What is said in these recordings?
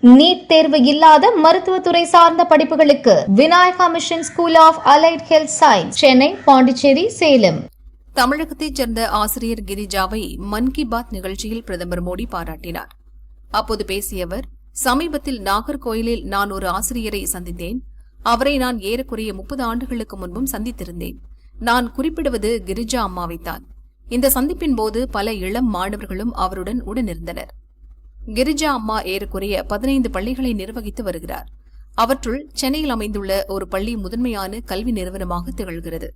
NEET தேர்வு இல்லாத மருத்துவத்துறை சார்ந்த படிப்புகளுக்கு Vinayaka mission school of allied health science, Chennai, Pondicherry, Salem. தமிழகத்தைச் சேர்ந்த ஆசிரியர் கிரிஜாவை மன் கி பாத் நிகழ்ச்சியில் பிரதமர் மோடி பாராட்டினார். அப்போது பேசிய அவர், சமீபத்தில் நாகர்கோயிலில் நான் ஒரு ஆசிரியரை சந்தித்தேன். அவரை நான் ஏறக்குறைய 30 ஆண்டுகளுக்கு முன்பும் சந்தித்திருந்தேன். நான் குறிப்பிடுவது கிரிஜா அம்மாவைத்தான். இந்த சந்திப்பின் போது பல இளம் மாணவர்களும் அவருடன் உடனிருந்தனர். கிரிஜா அம்மா ஏறக்குறைய 15 பள்ளிகளை நிர்வகித்து வருகிறார். அவற்றுள் சென்னையில் அமைந்துள்ள ஒரு பள்ளி முதன்மையான கல்வி நிறுவனமாக திகழ்கிறது.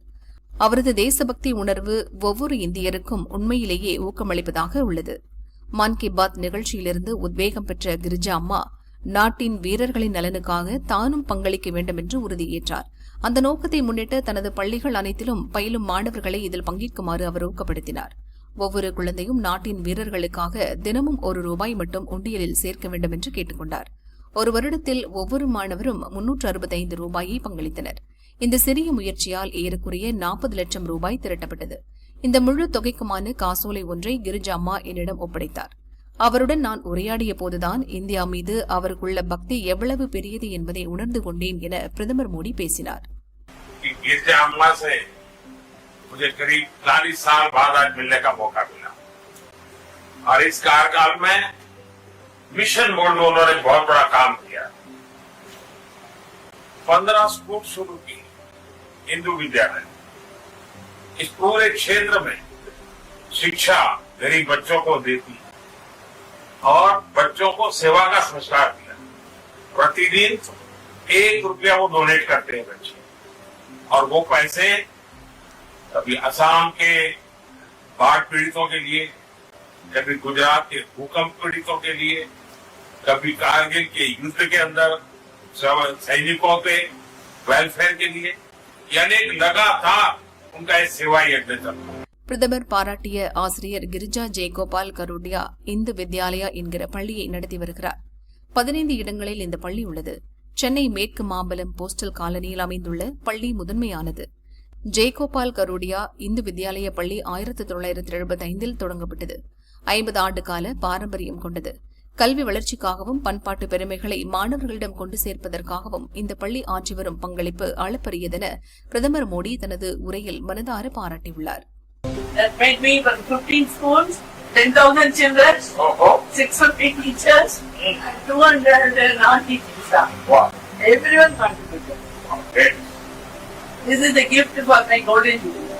அவரது தேசபக்தி உணர்வு ஒவ்வொரு இந்தியருக்கும் உண்மையிலேயே ஊக்கமளிப்பதாக உள்ளது. மன் கி பாத் நிகழ்ச்சியிலிருந்து உத்வேகம் பெற்ற கிரிஜா அம்மா நாட்டின் வீரர்களின் நலனுக்காக தானும் பங்களிக்க வேண்டும் என்று உறுதியேற்றார். அந்த நோக்கத்தை முன்னிட்டு தனது பள்ளிகள் அனைத்திலும் பயிலும் மாணவர்களை இதில் பங்கேற்குமாறு அவர் ஊக்கப்படுத்தினார். ஒவ்வொரு குழந்தையும் நாட்டின் வீரர்களுக்காக தினமும் ₹1 மட்டும் உண்டியலில் சேர்க்க வேண்டும் என்று கேட்டுக் கொண்டார். ஒரு வருடத்தில் ஒவ்வொரு மாணவரும் ₹365 பங்களித்தனர். இந்த சிறிய முயற்சியால் ஏறக்குறைய ₹40 லட்சம் திரட்டப்பட்டது. இந்த முழு தொகைக்குமான காசோலை ஒன்றை கிரிஜா அம்மா என்னிடம் ஒப்படைத்தார். அவருடன் நான் உரையாடிய போதுதான் இந்தியா மீது அவருக்குள்ள பக்தி எவ்வளவு பெரியது என்பதை உணர்ந்து கொண்டேன் என பிரதமர் மோடி பேசினார். मुझे करीब 40 साल बाद आज मिलने का मौका मिला और इस कार्यकाल में मिशन मोड में उन्होंने बहुत बड़ा काम किया। 15 स्कूल शुरू की हिंदू विद्यालय। इस पूरे क्षेत्र में शिक्षा गरीब बच्चों को देती और बच्चों को सेवा का संस्कार दिया। प्रतिदिन ₹1 वो डोनेट करते हैं बच्चे और वो पैसे कभी असम के बाढ़ पीड़ितों के लिए, कभी गुजरात के भूकंप पीड़ितों के लिए, कभी कारगिल के युद्ध के अंदर सैनिकों के वेलफेयर के लिए, यानी लगातार उनका सेवा यज्ञ चलता। பிரதமர் பாராட்டிய ஆசிரியர் கிரிஜா ஜெயகோபால் கருடியா இந்து வித்யாலயா என்கிற பள்ளியை நடத்தி வருகிறார். 15 இடங்களில் இந்த பள்ளி உள்ளது. சென்னை மேற்கு மாம்பலம் போஸ்டல் காலனியில் அமைந்துள்ள பள்ளி முதன்மையானது. ஜெயகோபால் கருடியா இந்து வித்யாலய பள்ளி 1975 தொடங்கப்பட்டது. 50 ஆண்டு கால பாரம்பரியம் கொண்டது. கல்வி வளர்ச்சிக்காகவும் பண்பாட்டு பெருமைகளை மாணவர்களிடம் கொண்டு சேர்ப்பதற்காகவும் இந்த பள்ளி ஆற்றி வரும் பங்களிப்பு அளப்பரியதென பிரதமர் மோடி தனது உரையில் மனதார பாராட்டியுள்ளார். 10,000 children, 650 teachers, 290 staff. Everyone contributed. This is the gift for my golden jubilee.